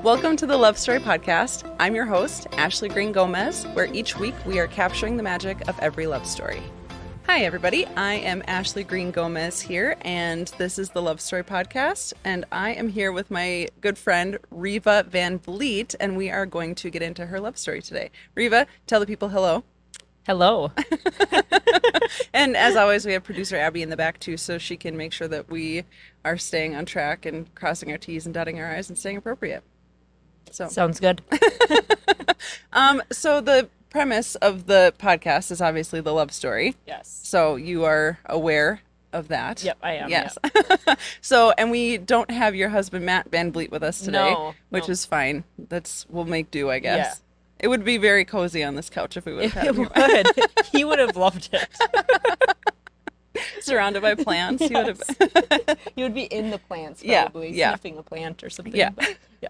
Welcome to the Love Story Podcast. I'm your host, Ashley Green Gomez, where each week we are capturing the magic of every love story. Hi, everybody. I am Ashley Green Gomez here, and this is the Love Story Podcast. And I am here with my good friend, Reva Van Vleet, and we are going to get into her love story today. Reva, tell the people hello. Hello. And as always, we have producer Abby in the back, too, so she can make sure that we are staying on track and crossing our T's and dotting our I's and staying appropriate. So Sounds good. So the premise of the podcast is obviously the love story. Yes. So you are aware of that. Yep, I am. Yes. Yep. So, and we don't have your husband, Matt Van Vleet, with us today, which is fine. We'll make do, I guess. Yeah. It would be very cozy on this couch if we would have had It him. would. He would have loved it. Surrounded by plants. Yes. He would have. He would be in the plants, Yeah, probably, yeah. sniffing a plant or something. Yeah. But, yeah.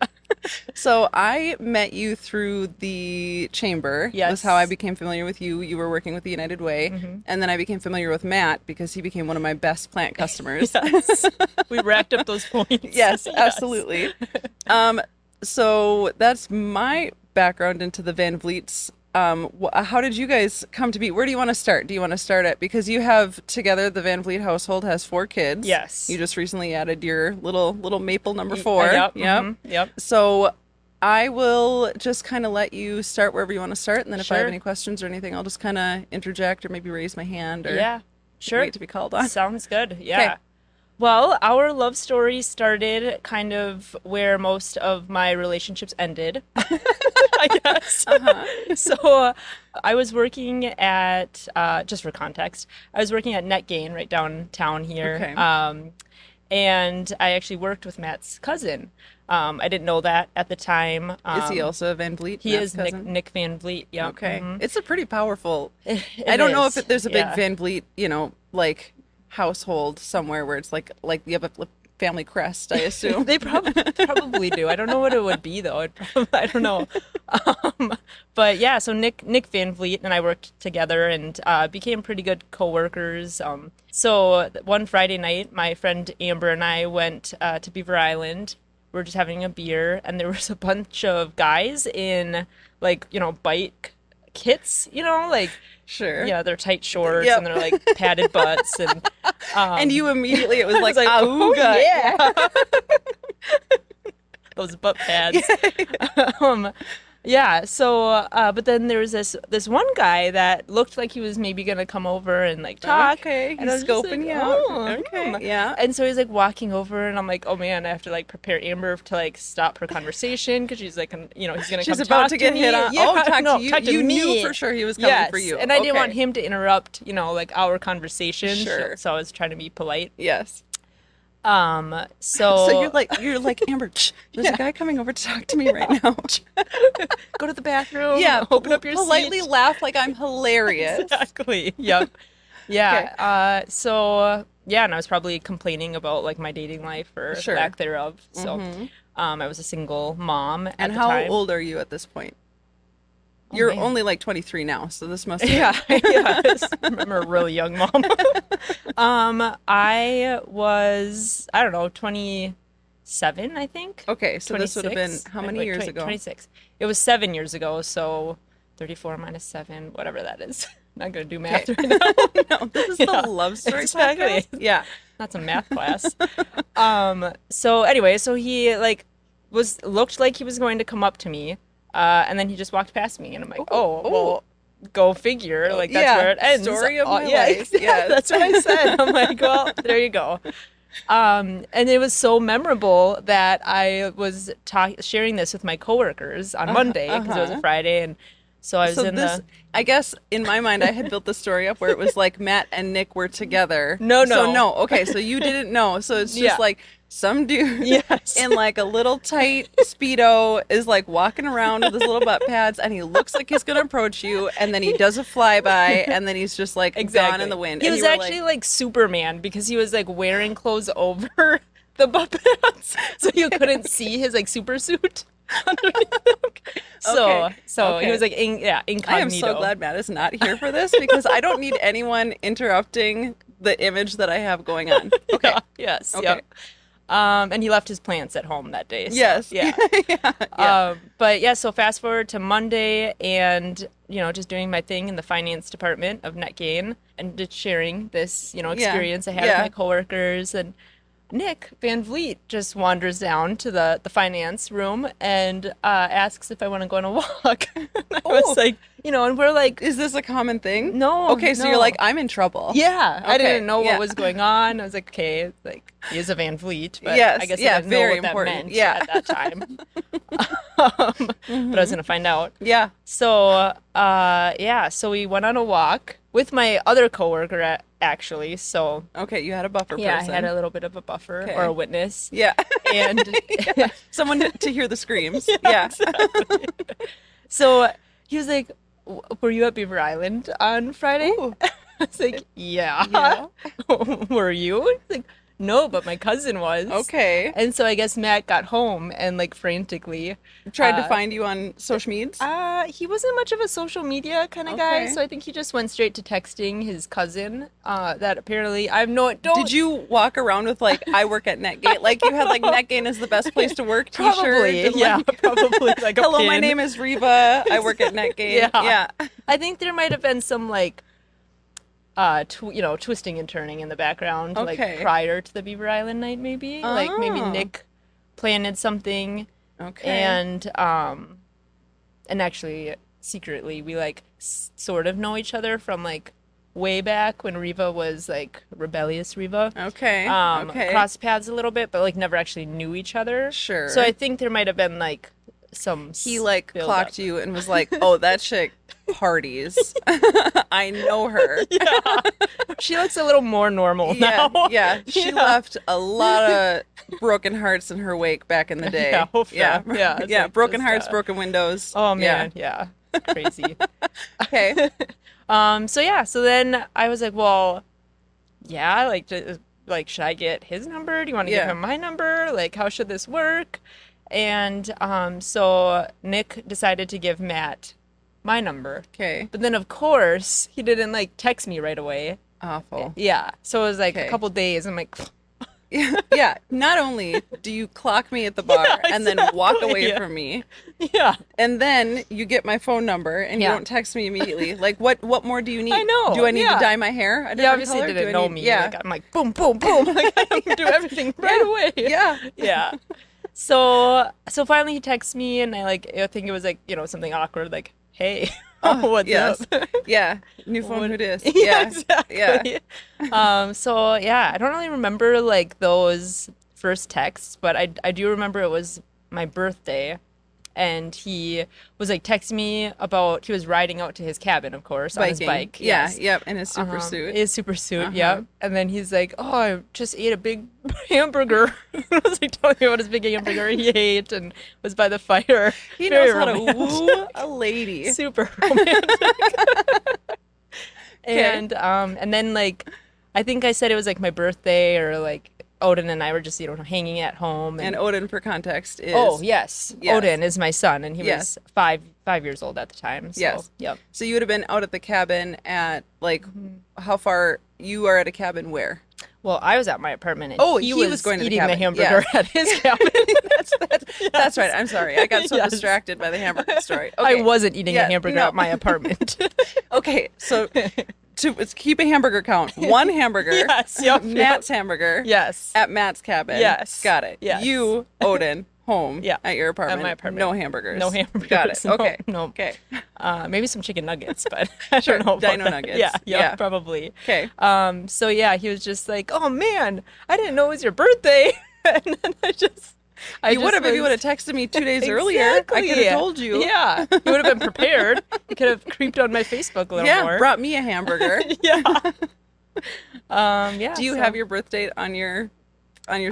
So I met you through the chamber. Yes. Was how I became familiar with you. You were working with the United Way. Mm-hmm. And then I became familiar with Matt because he became one of my best plant customers. Yes. We racked up those points. Yes, absolutely. So that's my background into the Van Vleets. How did you guys come to be? Where do you want to start? Do you want to start at, because you have together, the Van Vleet household has 4 kids. Yes. You just recently added your little maple number 4. Yep. Yep. Mm-hmm. Yep. So I will just kind of let you start wherever you want to start. And then if I have Sure. any questions or anything, I'll just kind of interject or maybe raise my hand or Yeah. Sure. wait to be called on. Sounds good. Yeah. Okay. Well, our love story started kind of where most of my relationships ended, I guess. Uh-huh. So I was working at, just for context, I was working at NetGain right downtown here. Okay. And I actually worked with Matt's cousin. I didn't know that at the time. Is he also a Van Vleet? He Matt's is cousin? Nick Van Vleet. Yeah. Okay. Mhm. It's a pretty powerful. It I don't know is, if there's a big yeah. Van Vleet, like household somewhere where it's like you have a family crest, I assume. They probably do. I don't know what it would be though. I don't know. But yeah, so Nick Van Vleet and I worked together and became pretty good coworkers. So one Friday night, my friend Amber and I went to Beaver Island. We were just having a beer, and there was a bunch of guys in bike kits, Sure. yeah, they're tight shorts Yep. and they're like padded butts and And you immediately, it was like, like, oh, yeah. Those butt pads. Yeah, so but then there was this one guy that looked like he was maybe gonna come over and talk. Okay, and he's I was just scoping like, you out. "Oh, Okay, yeah. And so he's walking over, and I'm like, oh man, I have to prepare Amber to stop her conversation because she's he's gonna She's come about talk to get me. hit on. Yeah, Oh, talk no, to you. talk to You knew me. for sure he was coming Yes, for you. and I didn't Okay. want him to interrupt our conversation. Sure. So I was trying to be polite. Yes. So So you're like Amber. There's a guy coming over to talk to me right now. go to the bathroom. Yeah, open up your politely seat. laugh like I'm hilarious. Exactly. Yep. Yeah. And I was probably complaining about my dating life or Sure. lack thereof. So, Mhm. I was a single mom at And the how time. old are you at this point? Oh, You're man. only 23 now, so this must. Yeah. I'm a really young mom. I was 27, I think. Okay, so this would have been 26? how many Wait, years ago? 26. It was 7 years ago, so 34 minus 7, whatever that is. Not gonna do math right now. No, this is Yeah, the love story exactly. podcast. Yeah. Not some math class. So anyway, so he looked like he was going to come up to me, and then he just walked past me, and I'm like, well, go figure. That's yeah, where it ends. story of my yeah, life. Yeah, Yes. that's what I said. I'm like, well, there you go. And it was so memorable that I was sharing this with my coworkers on Monday because it was a Friday, and so I was I guess in my mind, I had built the story up where it was like Matt and Nick were together. No. So no. Okay, so you didn't know. So it's just Yeah. Some dude Yes. in a little tight Speedo is walking around with his little butt pads, and he looks like he's going to approach you, and then he does a flyby, and then he's just gone in the wind. He and was you were actually like Superman because he was wearing clothes over the butt pads, so you couldn't see his super suit underneath them. So Okay. he was incognito. I am so glad Matt is not here for this because I don't need anyone interrupting the image that I have going on. Okay. Yes. Okay. Yep. And he left his plants at home that day. So, Yes. Yeah. Yeah. But yeah, so fast forward to Monday and, just doing my thing in the finance department of NetGain and just sharing this, experience I had with my coworkers. And Nick Van Vleet just wanders down to the finance room and asks if I want to go on a walk. I was like, and we're like, Is this a common thing? no. Okay, so no. you're like, I'm in trouble. Yeah, I Okay, didn't know yeah. what was going on. I was like, okay, like he is a Van Vleet, but Yes, I guess yeah, I didn't know very what that important. meant Yeah. at that time. But I was gonna find out. Yeah. So, so we went on a walk with my other coworker, actually. So, Okay, you had a buffer yeah, person. I had a little bit of a buffer Okay. or a witness. Yeah. And Someone to hear the screams. Yeah. exactly. So he was like, were you at Beaver Island on Friday? Ooh. I was like, yeah. Yeah. Were you? He's like, no, but my cousin was. Okay. And so I guess Matt got home and like frantically Tried to find you on social medias? he wasn't much of a social media kind of guy, Okay. so I think he just went straight to texting his cousin. That apparently Did you walk around with like, I work at NetGain? Like you had like NetGain is the best place to work t-shirt? probably, and, yeah, like, probably like a Hello, my pin. name is Reva. I work at NetGain. Yeah. Yeah. I think there might have been some like twisting and turning in the background, Okay. like prior to the Beaver Island night, maybe. Like maybe Oh. Nick planted something, Okay. and actually secretly we like sort of know each other from like way back when Reva was like rebellious Reva. Okay. Okay. Crossed paths a little bit, but like never actually knew each other. Sure. So I think there might have been like some. He like build clocked up. you and was like, "Oh, that chick parties. I know her." Yeah, she looks a little more normal Yeah, now. yeah. She left a lot of broken hearts in her wake back in the day. Yeah, oh, yeah, yeah. It's yeah. like Broken just, hearts, broken windows. Oh man, yeah, crazy. Okay. So then I was like, well, yeah, like should I get his number? Do you want to give Yeah. him my number? Like, how should this work? And so Nick decided to give Matt my number. Okay. But then of course he didn't like text me right away. Awful. Yeah. So it was like Okay. a couple days. I'm like, Yeah. Not only do you clock me at the bar and then walk exactly, away yeah. from me, yeah. and then you get my phone number and you Yeah. don't text me immediately. Like, what more do you need? I know, Do I need yeah. to dye my hair? A He different obviously color? Do didn't I know need- me. Yeah. Like, I'm like, boom, boom, boom. Like, I do everything right away. Yeah. Yeah. So finally he texts me, and I think it was like, something awkward, like, hey, what's yes. up? Yeah. New phone, who dis? Yeah, Yeah. exactly. Yeah. So yeah, I don't really remember like those first texts, but I do remember it was my birthday, and he was like texting me about, he was riding out to his cabin, of course, on his Biking. bike. Yeah. Yes. Yep. In his super suit. His super suit, Uh-huh. yeah. And then he's like, oh, I just ate a big hamburger. I was like telling me about his big hamburger he ate and was by the fire. He Very knows how to romantic. woo a lady. Super romantic. And then like, I think I said it was like my birthday, or like Odin and I were just, hanging at home. And Odin, for context, is... oh, yes. Yes. Odin is my son, and he Yes. was 5 years old at the time. So, Yes. Yep. So you would have been out at the cabin at, like, how far... You are at a cabin where? Well, I was at my apartment, and Oh, he he was going to the eating cabin. hamburger at his cabin. That's right. I'm sorry. I got so Yes. distracted by the hamburger story. I Okay. wasn't eating Yeah, a hamburger no. at my apartment. Okay, so to keep a hamburger count. One hamburger. Yes, yep, Matt's hamburger. Yes. At Matt's cabin. Yes. Got it. Yes. You, Odin, home. Yeah. At your apartment. At my apartment. No hamburgers. No hamburgers. Got it. No, Okay. No. Okay. Maybe some chicken nuggets, but I Sure, don't know about dino that. nuggets. Yeah, Yeah. probably. Okay. So yeah, he was just like, "Oh man, I didn't know it was your birthday," and then You would have if you would have texted me 2 days earlier. I could have told you. Yeah, you would have been prepared. You could have creeped on my Facebook a little Yeah. more. Brought me a hamburger. Yeah. Yeah. Do you so have your birth date on your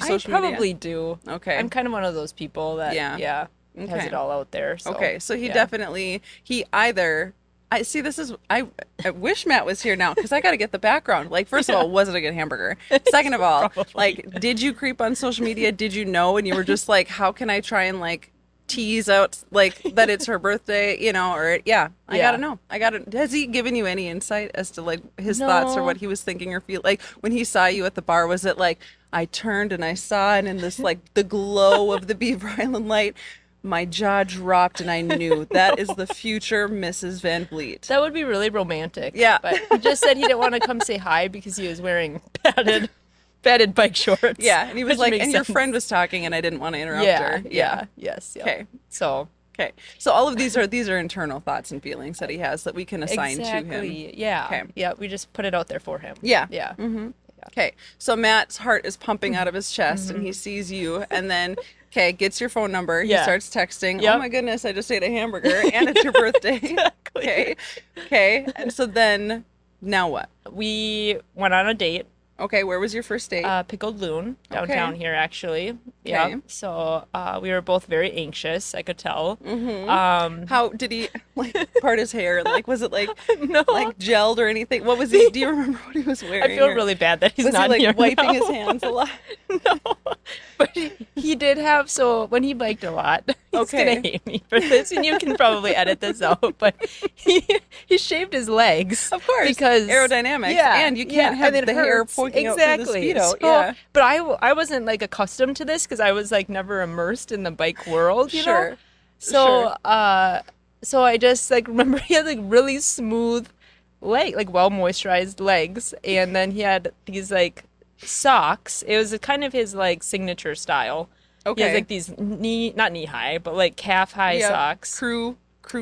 social I media? probably do. Okay. I'm kind of one of those people that has Okay. it all out there. So, Okay, so he yeah. definitely I see. This is I wish Matt was here now because I got to get the background. Like, first of all, was it a good hamburger? Second of all, Probably. like, did you creep on social media? Did you know? And you were just like, how can I try and like tease out like that it's her birthday, you know, or I gotta know. Has he given you any insight as to like his thoughts or what he was thinking or feel like when he saw you at the bar? Was it like, I turned and I saw it in this like the glow of the Beaver Island light, my jaw dropped and I knew that is the future Mrs. Van Vleet? That would be really romantic. Yeah. But he just said he didn't want to come say hi because he was wearing padded bike shorts. Yeah, and he was like, and sense. your friend was talking and I didn't want to interrupt her. Yes. Okay. So all of these are internal thoughts and feelings that he has that we can assign to him. Yeah. Okay. Yeah, we just put it out there for him. Yeah. Yeah. Mm-hmm. Okay. So Matt's heart is pumping out of his chest and he sees you and then gets your phone number. He starts texting. Yep. Oh my goodness, I just ate a hamburger and it's your birthday. Exactly. Okay. And so then now what? We went on a date. Okay, where was your first date? Pickled Loon, downtown here, actually. Yeah. So we were both very anxious, I could tell. Mm-hmm. How did he like part his hair? Like, was it like no, like gelled or anything? What was he? Do you remember what he was wearing? I feel really bad that he's not he, like, here wiping now? his hands a lot? No, but he did have. So when he biked a lot, he's gonna hate me for this, and you can probably edit this out. But he shaved his legs, of course, because aerodynamics, and you can't have the hair poking out through the Speedo. So, but I wasn't like accustomed to this because I was like never immersed in the bike world, you know. So so I just like remember he had like really smooth like well moisturized legs, and then he had these like socks. It was kind of his like signature style. Okay. He has like these not knee high, but like calf high socks. Crew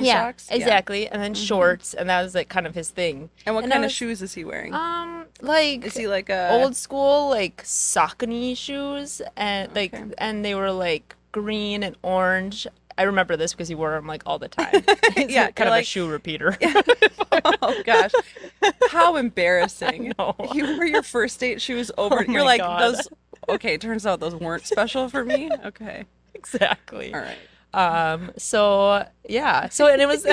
socks. Exactly. And then shorts, and that was like kind of his thing. And what kind of shoes is he wearing? Like, is he like a old school like Saucony shoes, and like and they were like green and orange. I remember this because he wore them like all the time. He's kind of a shoe repeater. Oh gosh, how embarrassing! You wore your first date shoes over. You're like those. Okay, turns out those weren't special for me. Okay, exactly. All right. So and it was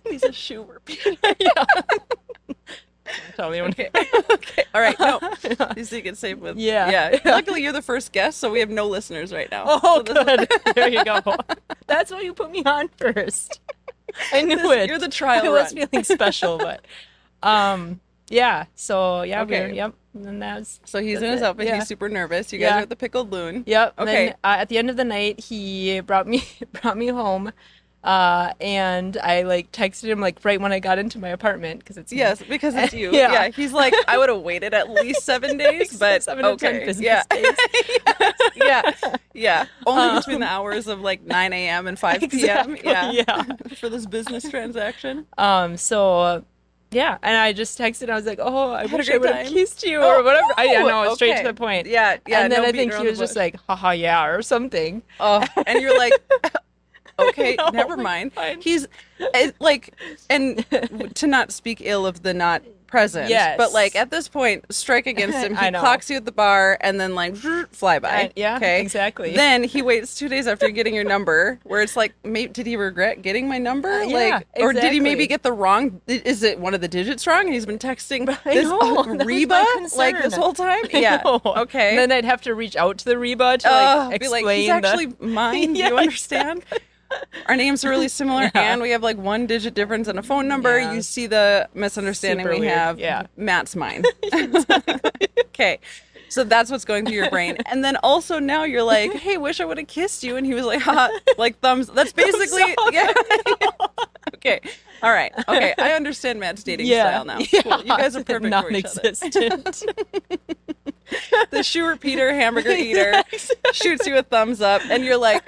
he's a shoe repeater. Yeah. Tell me when. Okay. All right. No. These you can save with. Yeah. Luckily, you're the first guest, so we have no listeners right now. Oh, so good. There you go. That's why you put me on first. I knew it. You're the trial run. I was feeling special, but yeah. So okay. Yep. And then that's so he's in his outfit. He's super nervous. You guys are at the Pickled Loon. Yep. Okay. Then, at the end of the night, he brought me home. And I like texted him like right when I got into my apartment because it's because it's you. Yeah. He's like, I would have waited at least 7 days, but 7 to 10 business days. Yeah. Only between the hours of like 9 a.m. and 5 p.m. Yeah. For this business transaction. So and I just texted. I was like, "Oh, I wish I would have kissed you or whatever." I know, straight to the point. Yeah. And then I think he was just like, "Haha, yeah," or something. Oh, and you're like. Okay, never mind. Fine. He's like, and to not speak ill of the not present, but like at this point, strike against him. He clocks you at the bar and then like fly by. Okay, exactly. Then he waits 2 days after getting your number, where it's like, did he regret getting my number? Or did he maybe get the wrong? Is it one of the digits wrong? And he's been texting this Reba like this whole time. Yeah. Okay. And then I'd have to reach out to the Reba to like explain. Be like, he's actually mine. Do you understand? Exactly. Our names are really similar, and we have like 1 digit difference in a phone number. You see the misunderstanding we have. Matt's mine. Okay, so that's what's going through your brain, and then also now you're like, "Hey, wish I would have kissed you," and he was like, like thumbs. That's basically Okay, all right. Okay, I understand Matt's dating style now. Cool. You guys are perfect for each other. The shoe repeater, hamburger eater, shoots you a thumbs up, and you're like,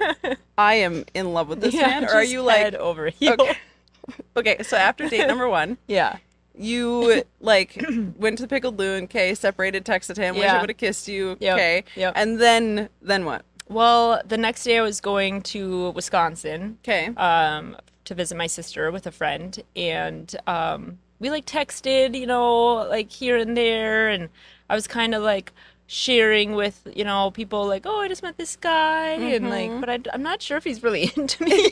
I am in love with this man. Or are you like head over heel? Okay, so after date number 1, you like went to the Pickled Loon, separated, texted him, wish I would have kissed you, and then what? Well, the next day I was going to Wisconsin, to visit my sister with a friend, and we like texted, you know, like here and there, and I was kind of like sharing with, you know, people like, oh, I just met this guy, and like, but I'm not sure if he's really into me.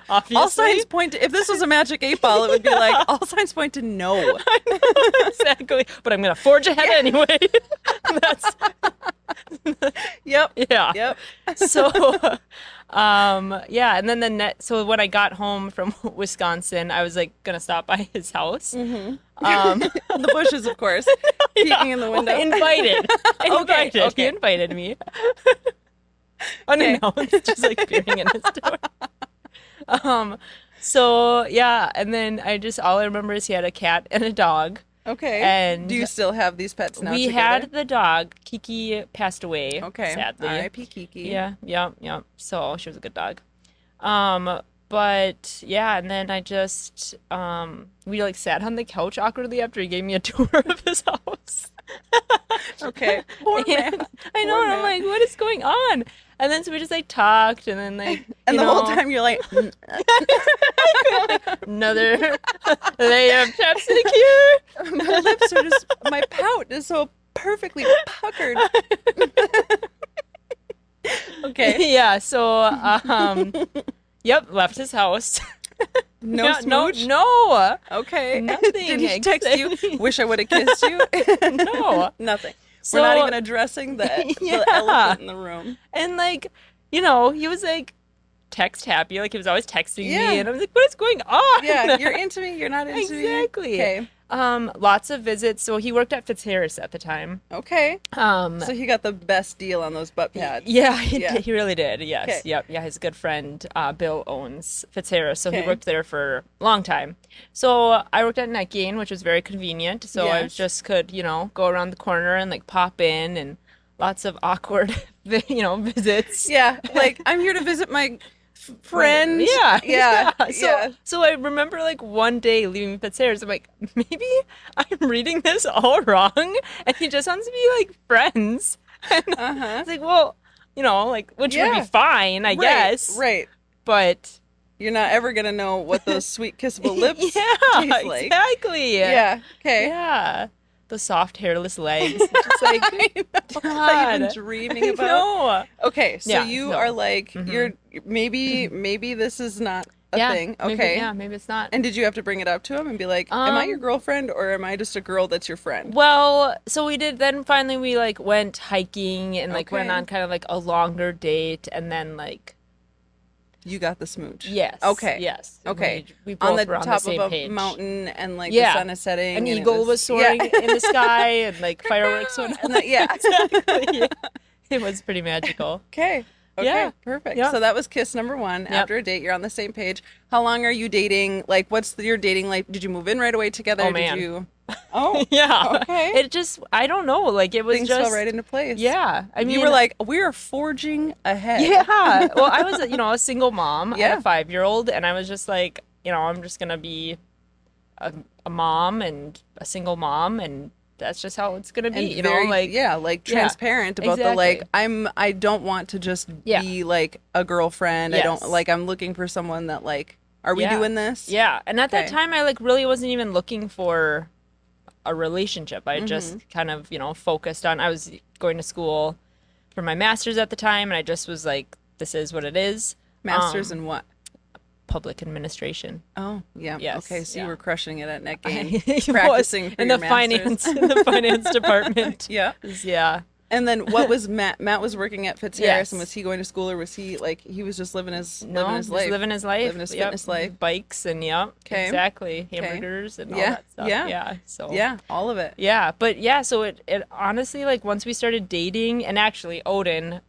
Obviously. All signs point to, if this was a magic 8-ball, it would be like, all signs point to no. I know, exactly. But I'm gonna forge ahead anyway. That's Yep. Yeah. Yep. So, yeah, and then so when I got home from Wisconsin, I was like gonna stop by his house. Mm-hmm. Um, The bushes, of course, peeking in the window. Well, invited. Okay, Invited. okay. He invited me. Unannounced, just like peering in his door. So yeah, and then all I remember is he had a cat and a dog. Okay. And do you still have these pets now? We together? had the dog. Kiki passed away. Okay. Sadly. R.I.P. Kiki. Yeah. So she was a good dog. But yeah, and then I just we like sat on the couch awkwardly after he gave me a tour of his house. Okay. Poor man. I know, Poor and I'm man. like, what is going on? And then so we just like talked, and then like And you the know, whole time you're like, another layer of chapstick here. my lips are just, my pout is so perfectly puckered. Okay. Yeah. So yep, left his house. No Yeah, smooch? No. Okay. Nothing Did he text you? exciting. Wish I would have kissed you? No. Nothing. So, We're not even addressing the Yeah. elephant in the room. And like, you know, he was like text happy. Like he was always texting Yeah. me, and I was like, what is going on? Yeah, you're into me, you're not into me. Exactly. Okay. Lots of visits. So he worked at Fitzharris at the time. Okay. So So he got the best deal on those butt pads. yeah, Yeah. he really did. Yes. Okay. Yep. Yeah, his good friend Bill owns Fitzharris, so Okay. he worked there for a long time. So I worked at Net Gain, which was very convenient. So I Yes. just could, go around the corner and like pop in, and lots of awkward, visits. Yeah, like I'm here to visit my friend. Yeah. Yeah. So, Yeah. so I remember like one day leaving Fitzharris, I'm like, maybe I'm reading this all wrong, and he just wants to be like friends. And Uh-huh. it's like, well, which would Yeah. be fine, I guess. Right. But You're not ever gonna know what those sweet kissable lips yeah, taste like. exactly. Yeah. Okay. Yeah. Those soft, hairless legs. It's like, That you've God. been dreaming about. No. Okay, so Yeah, you no. are like Mhm. you're maybe this is not a Yeah. thing. Maybe, Okay. yeah, maybe it's not. And did you have to bring it up to him and be like, "Am I your Um, girlfriend or am I just a girl that's your friend?" Well, so we did, then finally we like went hiking and like went Okay. on kind of like a longer date, and then like, You got the smooch. yes. Okay. Yes. Okay. We both On the were on top the same of a page. mountain and like Yeah. the sun is setting. An and it eagle was soaring Yeah. in the sky, and like fireworks went And then- yeah. Exactly. Yeah. It was pretty magical. Okay. Okay. Yeah. Perfect. Yeah. So that was kiss number one. Yep. After a date, you're on the same page. How long are you dating? Like, what's your dating life? Did you move in right away together? Oh, man. Did you? Oh. Yeah. Okay. It just, I don't know. Like it was Things just fell right into place. Yeah. I mean, you were like, we are forging ahead. yeah. Well, I was, a single mom. I Yeah. had a 5-year-old, and I was just like, I'm just gonna be a mom and a single mom, and that's just how it's gonna be. And very, like yeah, like yeah, transparent about the like, exactly. I don't want to just Yeah. be like a girlfriend. I Yes. don't like, I'm looking for someone that like, are we Yeah. doing this? Yeah. And at that Okay. time, I like really wasn't even looking for a relationship. I just kind of, focused on. I was going to school for my master's at the time, and I just was like, this is what it is. Masters in what? Public administration. Oh, yeah. Yes, Okay, so you yeah. were crushing it at Net Gain, He was practicing for in your the masters. in the finance department. Yeah. Yeah. And then what was Matt? Matt was working at Fitzharris, Yes. and was he going to school, or was he like he was just living his No, living his just life? living his life. Living his Yep. fitness life. Bikes and Okay. exactly. Hamburgers and all Yeah, that stuff. yeah. Yeah. So Yeah, all of it. yeah, but yeah, so it honestly, like once we started dating, and actually Odin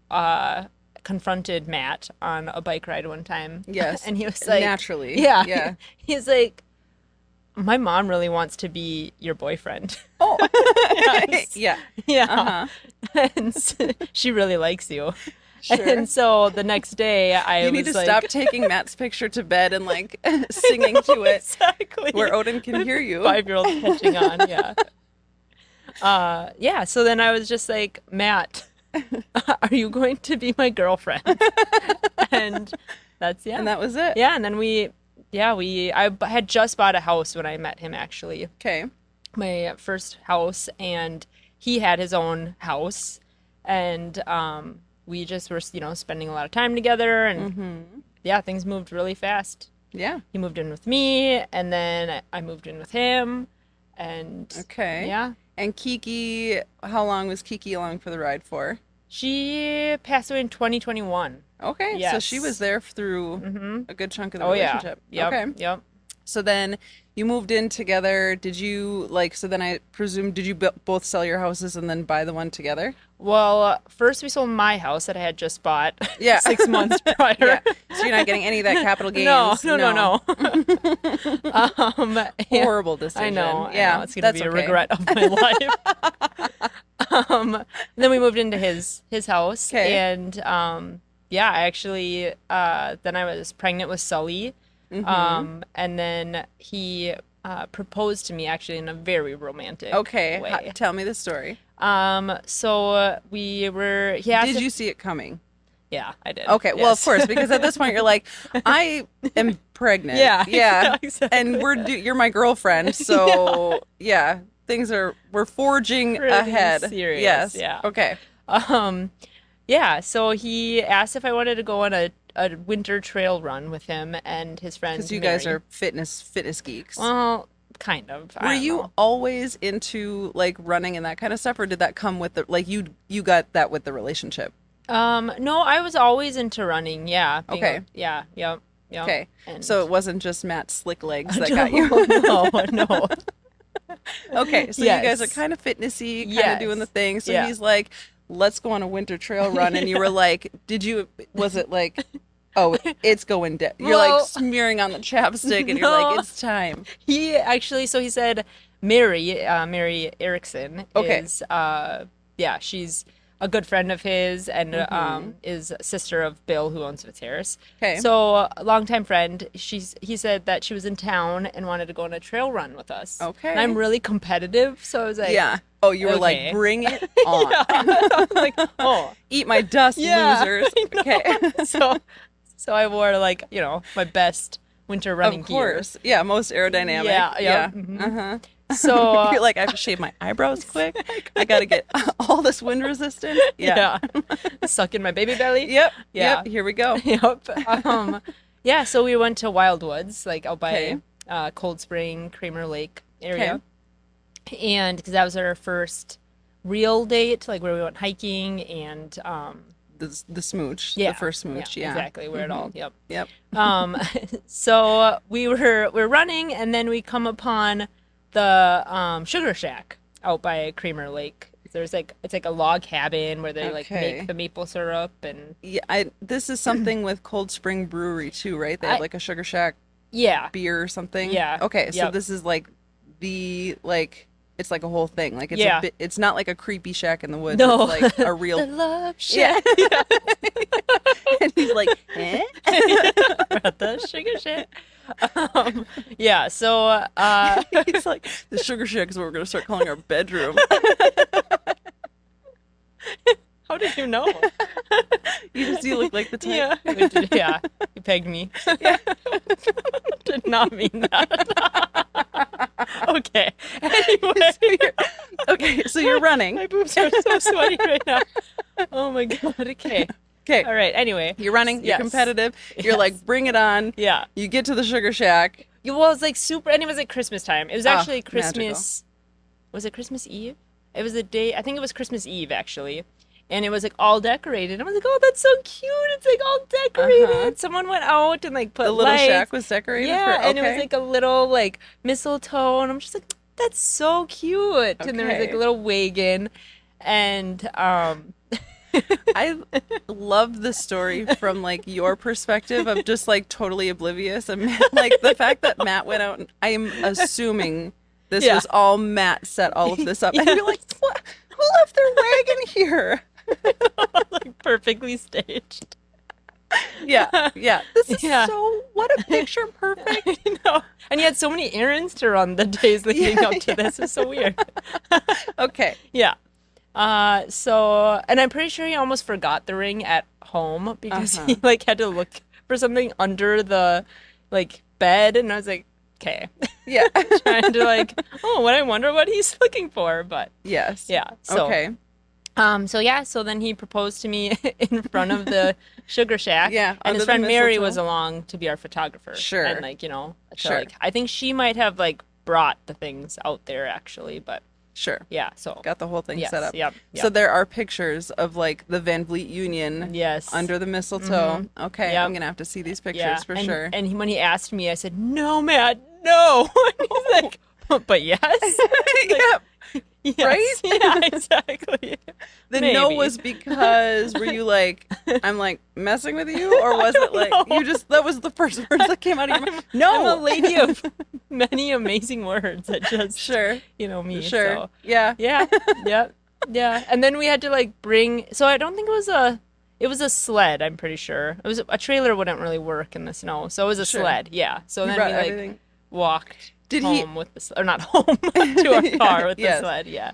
confronted Matt on a bike ride one time. Yes, And he was like, naturally. yeah. Yeah. He's like, my mom really wants to be your boyfriend. Oh. Yes. Yeah. Yeah. Uh-huh. And she really likes you. Sure. And so the next day I You was need to like, stop taking Matt's picture to bed and like singing to it exactly. where Odin can hear you. 5-year-old catching on, yeah. Yeah, so then I was just like, Matt, are you going to be my girlfriend? And that's, yeah. And that was it. Yeah, and then I had just bought a house when I met him, actually. Okay. My first house, and he had his own house, and we just were, spending a lot of time together, and yeah, things moved really fast. Yeah. He moved in with me, and then I moved in with him, and Okay. yeah. And Kiki, how long was Kiki along for the ride for? She passed away in 2021. Okay, so Yes. she was there through a good chunk of the Oh yeah. relationship. Yep. Okay. Yep. So then you moved in together. Did you so then I presume, did you both sell your houses and then buy the one together? Well, first we sold my house that I had just bought Yeah. 6 months prior. Yeah. So you're not getting any of that capital gains. No. Horrible decision. I know. Yeah. It's gonna be a regret of my life. Then we moved into his house, Okay. and yeah, I actually then I was pregnant with Sully, and then he proposed to me actually in a very romantic Okay. way. Tell me the story. So we were. He asked Did if- you see it coming? Yeah, I did. Okay, well, of Yes. course, because at this point you're like, I am pregnant. Yeah, yeah, exactly. and you're my girlfriend, so yeah, we're forging Pretty ahead. serious, Yes. yeah. Okay. Yeah, so he asked if I wanted to go on a winter trail run with him and his friend Because you guys Mary. are fitness geeks. Well, kind of. I Were don't you know. always into like running and that kind of stuff, or did that come with the you got that with the relationship? No, I was always into running. Yeah. Okay. Yeah. Yep. Yep. Okay, And so it wasn't just Matt's slick legs that got you. No. Okay, so Yes. you guys are kind of fitnessy, kind of Yes. doing the thing. So Yeah. he's like, let's go on a winter trail run. And you were like, was it like, oh, it's going down. You're Well- like smearing on the chapstick and you're No. like, it's time. He actually, so he said Mary Erickson Okay. is, yeah, she's a good friend of his and is sister of Bill, who owns Fitzharris. Okay. So a longtime friend. He said that she was in town and wanted to go on a trail run with us. Okay. And I'm really competitive, so I was like, Yeah. Oh, you were okay. like, bring it on. I was like, oh, Eat my dust, Yeah, losers. I know. Okay. so I wore like my best winter running Of course. gear. Yeah, most aerodynamic. Yeah. Uh-huh. So You're like, I have to shave my eyebrows quick. I got to get all this wind resistant. Yeah. suck in my baby belly. Yep. Yeah. Yep. Here we go. Yep. Yeah, so we went to Wildwoods, like out by Okay. Cold Spring, Kramer Lake area. And because that was our first real date, like where we went hiking and The smooch. yeah, The first smooch. Yeah. exactly, where it all. Yep. Yep. So we're running, and then we come upon the Sugar Shack out by Kramer Lake. There's it's like a log cabin where they like Okay. make the maple syrup and Yeah, this is something with Cold Spring Brewery too, right? They have like a Sugar Shack yeah. beer or something. Yeah. Okay, so Yep. this is like it's like a whole thing. Like it's Yeah. it's not like a creepy shack in the woods. No. It's like a real. The love Yeah. shack. And he's like, eh? At the Sugar Shack. Yeah, so He's like, the Sugar Shack is what we're gonna start calling our bedroom. how did you know? You look like the type. Yeah. Yeah, you pegged me. Did not mean that. Okay. Anyway. Okay, so you're running. My boobs are so sweaty right now. Oh my god. Okay. Okay, All right. Anyway. you're running. You're Yes. competitive. You're Yes. like, bring it on. Yeah. You get to the Sugar Shack. It was like super, and it was like Christmas time. It was actually magical. Christmas. Was it Christmas Eve? It was the day. I think it was Christmas Eve actually, and it was like all decorated. I was like, oh, that's so cute. It's like all decorated. Uh-huh. Someone went out and like put The little lights. shack was decorated. Yeah, for, and it was like a little like mistletoe, and I'm just like, that's so cute. And there was like Okay. a little wagon, and I love the story from like your perspective of just like totally oblivious and Matt, like the fact that Matt went out and I am assuming this Yeah. was all Matt set all of this up. And you're like, what? Who left their wagon here? like perfectly staged. Yeah. Yeah. This is Yeah. so what a picture perfect. I know. And you had so many errands to run the days leading up to this. It's so weird. Okay. Yeah. So, and I'm pretty sure he almost forgot the ring at home because he like had to look for something under the like bed, and I was like, okay, Yeah. trying to like, oh, what I wonder what he's looking for, but Yes. yeah. So, Okay. so then he proposed to me in front of the Sugar Shack. Yeah, And under his the friend Mary mistletoe. was along to be our photographer. Sure. And like, to Sure. like, I think she might have like brought the things out there actually, but Sure. Yeah, so Got the whole thing yes, set up. Yep. So there are pictures of like the Van Vleet Union Yes. under the mistletoe. Okay, Yep. I'm gonna have to see these pictures for sure. And when he asked me, I said, "No, Matt, no." And he's like, "But yes." Yeah. Yes. Right? Yeah, exactly. The Maybe. no was because were you like, I'm like messing with you, or was it like you just that was the first words that came out of your mouth? No, I'm a lady of many amazing words that just sure, me. sure, So. yeah, Yeah. And then we had to like bring. So I don't think it was a sled. I'm pretty sure it was a trailer wouldn't really work in the snow, so it was a sled. Yeah. So You then brought we like everything. walked Did home with the or not home to our car with Yes. the sled. Yeah.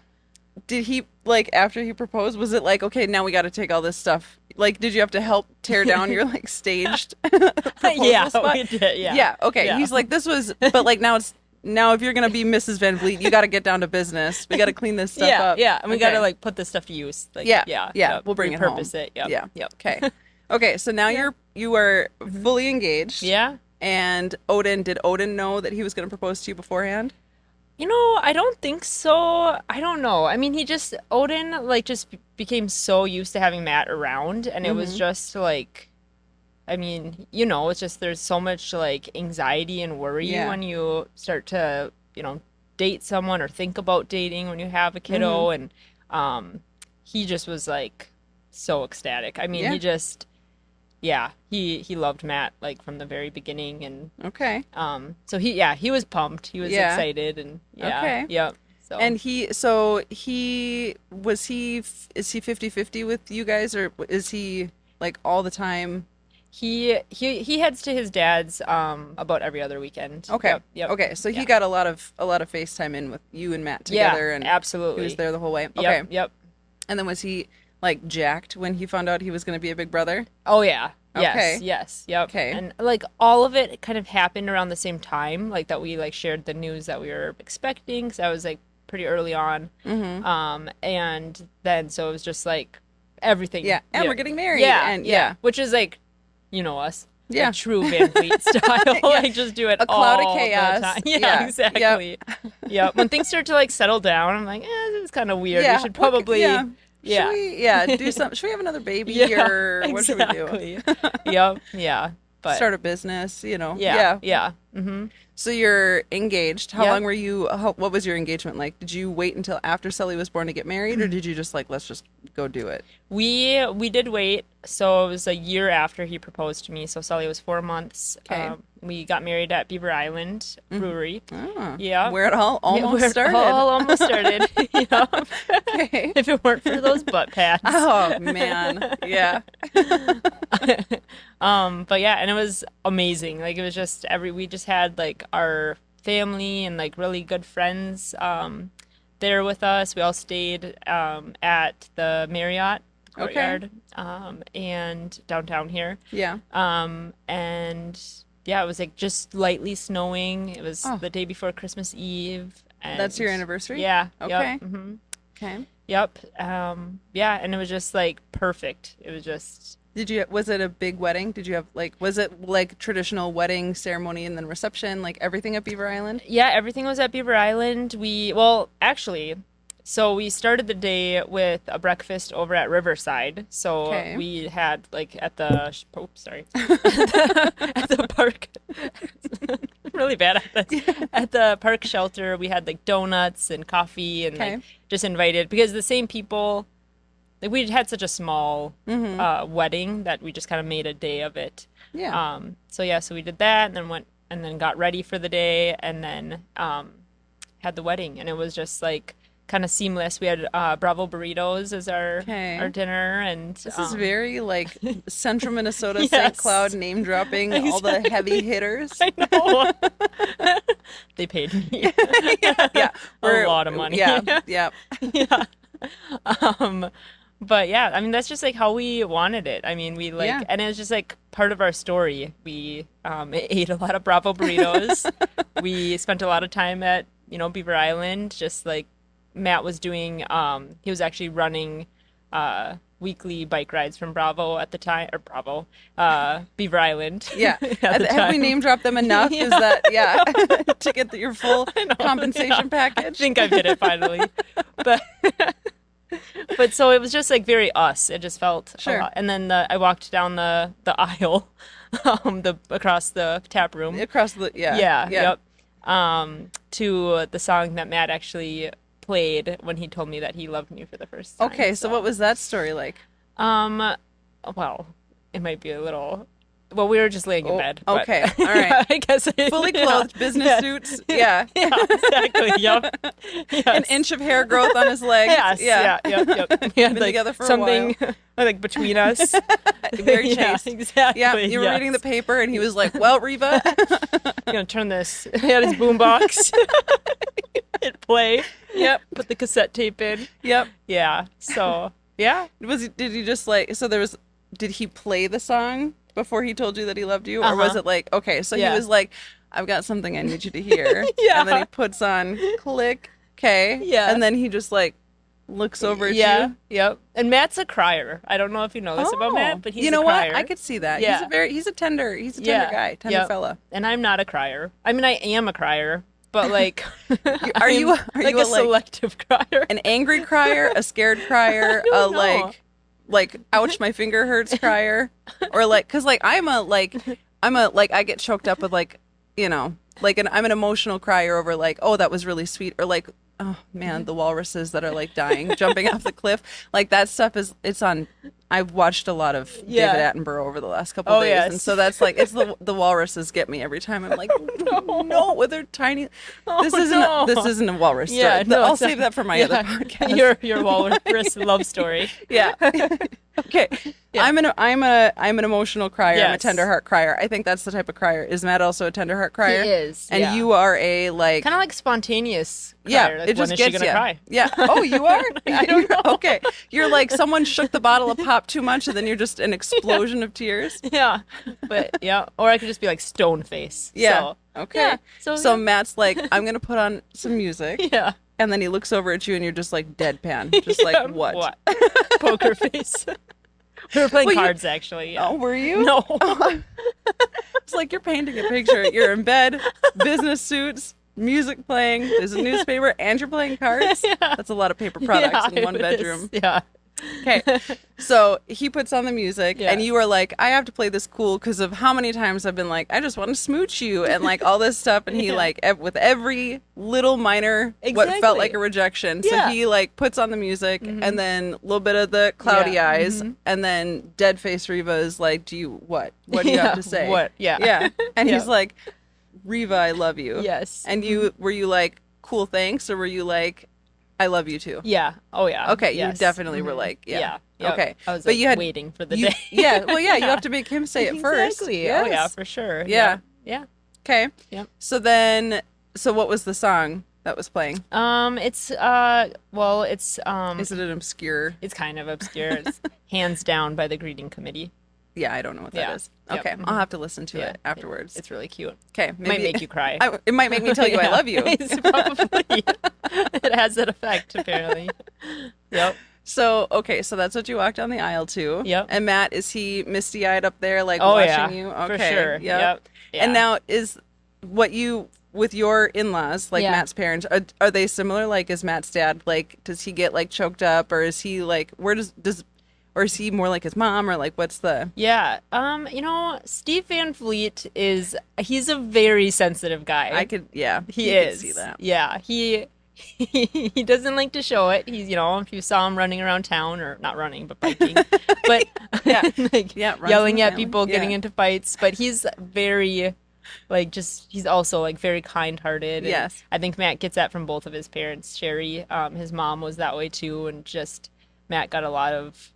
Did he like after he proposed? Was it like okay, now we got to take all this stuff? Like, did you have to help tear down your like staged proposal Yeah, spot? we did. Yeah. Yeah. Okay. Yeah. He's like, this was, but like now it's now if you're gonna be Mrs. Van Vleet, you got to get down to business. We got to clean this stuff up. Yeah, and we got Okay. to like put this stuff to use. Like, Yeah. Yep. We'll bring it home. Repurpose it. Yep. Yeah. Yep. Okay. Okay. So now you are fully engaged. Yeah. And did Odin know that he was going to propose to you beforehand? I don't think so. I don't know. I mean, Odin like just became so used to having Matt around, and it was just like, I mean, it's just there's so much like anxiety and worry when you start to, date someone or think about dating when you have a kiddo, and he just was like so ecstatic. I mean, he loved Matt like from the very begining, and Okay. so he was pumped. He was excited, and Okay. Yep. So And is he 50-50 with you guys, or is he like all the time? he heads to his dad's about every other weekend. Okay. Yep. Okay. So he got a lot of FaceTime in with you and Matt together, and absolutely. he was there the whole way. Okay. Yep. And then was he like jacked when he found out he was going to be a big brother? Oh yeah. Okay. Yes. Yep. Okay. And like all of it kind of happened around the same time, like that we like shared the news that we were expecting. So I was like pretty early on. And then so it was just like everything. Yeah. And we're getting married. Yeah. And Which is like, us. Yeah. Like true Van Vleet style. Like just do it A cloud of all chaos. the time. Yeah, Yeah. exactly. Yeah. When things start to like settle down, I'm like, this is kind of weird. Yeah. We should probably Should we do something? Should we have another baby or what should we do? Exactly. Yep. Yeah. But Start a business, Yeah. Mm-hmm. So you're engaged. How Yep. long were you? What was your engagement like? Did you wait until after Sully was born to get married, or did you just like let's just go do it? We did wait. So it was a year after he proposed to me. So Sully was 4 months. Okay. We got married at Beaver Island Brewery. Oh, Yeah. where it all almost started. All almost started. Yep. Okay. If it weren't for those butt pads. Oh man, yeah. But yeah, and it was amazing. Like it was just we just had like our family and like really good friends there with us. We all stayed at the Marriott Courtyard and downtown here. Yeah. And yeah, it was like just lightly snowing. It was the day before Christmas Eve. And That's your anniversary? Yeah. Okay. Yep, mhm. Okay. Yep. Yeah, and it was just like perfect. It was just Was it a big wedding? Did you have was it like traditional wedding ceremony and then reception, like everything at Beaver Island? Yeah, everything was at Beaver Island. Actually, so we started the day with a breakfast over at Riverside. So we had like at the at the park. Really bad at this. At the park shelter, we had like donuts and coffee and like just invited because the same people. Like we had such a small wedding that we just kind of made a day of it. Yeah. So we did that and then went and then got ready for the day and then had the wedding and it was just like kind of seamless. We had Bravo burritos as our dinner and this is very like Central Minnesota St. Cloud name dropping all the heavy hitters. I know. They paid me. A lot of money. Yeah. But yeah, I mean, that's just like how we wanted it. I mean, we like, and it was just like part of our story. We ate a lot of Bravo burritos. We spent a lot of time at, Beaver Island. Just like Matt was doing, he was actually running weekly bike rides from Bravo at the time, or Bravo, Beaver Island. Yeah. at the Have we time. name dropped them enough? Yeah. Is that, to get your full compensation I package? think I did it finally. But but so it was just like very us. It just felt a Sure. lot. And then I walked down the aisle, across the tap room. Across the, Yep. To the song that Matt actually played when he told me that he loved me for the first time. Okay, so what was that story like? Well, it might be a little. Well, we were just laying in bed. But, okay, all right. I guess Fully clothed, business suits. Yeah. Yeah, exactly. Yep. Yes. An inch of hair growth on his leg. Yes. Yeah. Yep. We had Been together for a something like between us. Very chaste. Yeah, exactly. Yeah, you were reading the paper, and he was like, "Well, Reva, I'm gonna turn this." He had his boombox. Hit play. Yep. Put the cassette tape in. Yep. Yeah. So yeah. Did he just like? So there was. Did he play the song before he told you that he loved you, or was it like, okay? So he was like, "I've got something I need you to hear," and then he puts on click, okay, and then he just like looks over at you. Yep. And Matt's a crier. I don't know if you know this about Matt, but he's a crier. What? I could see that. Yeah. He's a tender guy, tender fella. And I'm not a crier. I mean, I am a crier, but like, are you like a selective crier? An angry crier, a scared crier, like ouch, my finger hurts crier, or like, cause like I'm a I get choked up with like, I'm an emotional crier over like, oh, that was really sweet, or like, oh man, the walruses that are like dying, jumping off the cliff, like that stuff it's on. I've watched a lot of David Attenborough over the last couple of days, and so that's like, it's the walruses get me every time. I'm like, no, with their tiny. This isn't a walrus story. Yeah, no, I'll save that for my other podcast. Your walrus love story. Yeah. Okay. Yeah. I'm an emotional crier. Yes. I'm a tender heart crier. I think that's the type of crier. Is Matt also a tender heart crier? He is. And you are a like kind of like spontaneous crier. Yeah, Like, it just when gets is she gonna cry? Yeah. Oh, you are? I don't know. Okay. You're like someone shook the bottle of pop too much and then you're just an explosion of tears. Yeah. But yeah. Or I could just be like stone face. Yeah. So, okay. Yeah. So Matt's like, I'm gonna put on some music. Yeah. And then he looks over at you and you're just like deadpan. Just like what? What? Poker face. We were playing cards, actually. Yeah. Oh, were you? No. It's like you're painting a picture. You're in bed, business suits, music playing, there's a newspaper, and you're playing cards. Yeah. That's a lot of paper products in one bedroom. Yeah. Okay. So he puts on the music, and you are like, I have to play this cool because of how many times I've been like, I just want to smooch you, and like all this stuff. And he like, with every little minor, what felt like a rejection. So he like puts on the music, and then a little bit of the cloudy eyes, and then dead face Reva is like, what do you have to say? What? Yeah. Yeah. And he's like, Reva, I love you. Yes. And were you like, cool, thanks? Or were you like, I love you too? Yeah. Oh, yeah. Okay. Yes. You definitely were like, yeah. Yep. Okay. I was but you had waiting for the day. Yeah. Well, yeah, you have to make him say it first. Exactly. Yes. Oh, yeah, for sure. Yeah. Yeah. Okay. Yep. So what was the song that was playing? It's is it an obscure? It's kind of obscure. It's Hands Down by the Greeting Committee. Yeah, I don't know what that is. Okay, Yep. I'll have to listen to it afterwards. It's really cute. Okay, Might make you cry. It might make me tell you I love you. It's probably. It has that effect, apparently. Yep. So, okay, so that's what you walked down the aisle to. Yep. And Matt, is he misty-eyed up there, like watching you? Okay, for sure. Yep. Yeah. And now is with your in-laws, like Matt's parents, are they similar? Like, is Matt's dad, like, does he get like choked up, or is he like, or is he more like his mom, or like, what's the? Yeah. Steve Van Vleet he's a very sensitive guy. He is. Could see that. Yeah. He doesn't like to show it. He's, if you saw him running around town, or not running, but biking, but yelling at people, getting into fights, but he's very, like, he's also like very kind-hearted. Yes. I think Matt gets that from both of his parents. Sherry, his mom was that way too, and just Matt got a lot of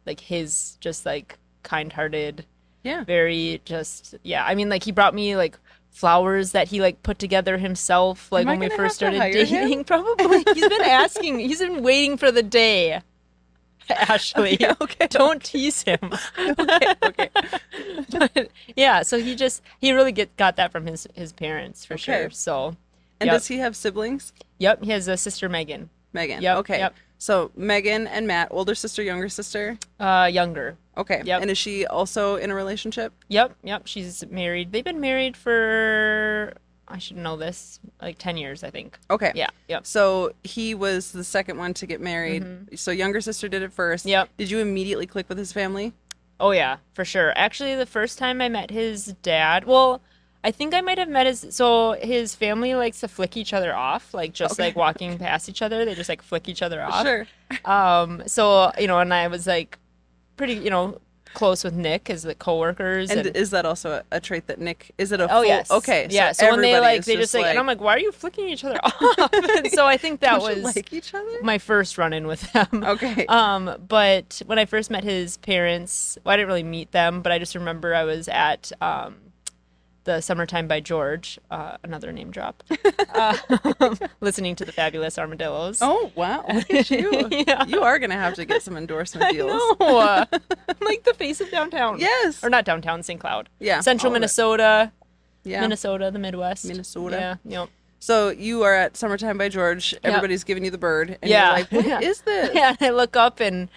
like his just like kind-hearted, very just I mean, like, he brought me like flowers that he like put together himself, like when we first started dating. Probably. He's been waiting for the day. Ashley, okay. Don't tease him. Okay. But yeah, so he really got that from his parents for sure. So, and does he have siblings? Yep, he has a sister, Megan. Yep. Okay. Yep. So Megan and Matt, older sister, younger sister? Younger. Okay. Yep. And is she also in a relationship? Yep. She's married. They've been married for, I should know this, like 10 years, I think. Okay. Yeah. Yep. So he was the second one to get married. So younger sister did it first. Yep. Did you immediately click with his family? Oh, yeah, for sure. Actually, the first time I met his dad, well, I think I might have met his family likes to flick each other off, like just like walking past each other. They just like flick each other off. Sure. So, and I was like pretty, close with Nick as the coworkers. And is that also a trait that Nick, is it a Oh, full, yes. Okay. Yeah. So when they just like, and I'm like, why are you flicking each other off? And so I think that was like each other? my first run-in with them. Okay. But when I first met his parents, well, I didn't really meet them, but I just remember I was at the Summertime by George, another name drop, listening to the Fabulous Armadillos. Oh, wow. Look at you. Yeah. You are going to have to get some endorsement deals. I know. I'm like the face of downtown. Yes. Or not downtown, St. Cloud. Yeah. Central Minnesota. Yeah. Minnesota, the Midwest. Minnesota. Yeah. Yep. So you are at Summertime by George. Everybody's giving you the bird. And Yeah. you're like, what is this? Yeah, I look up and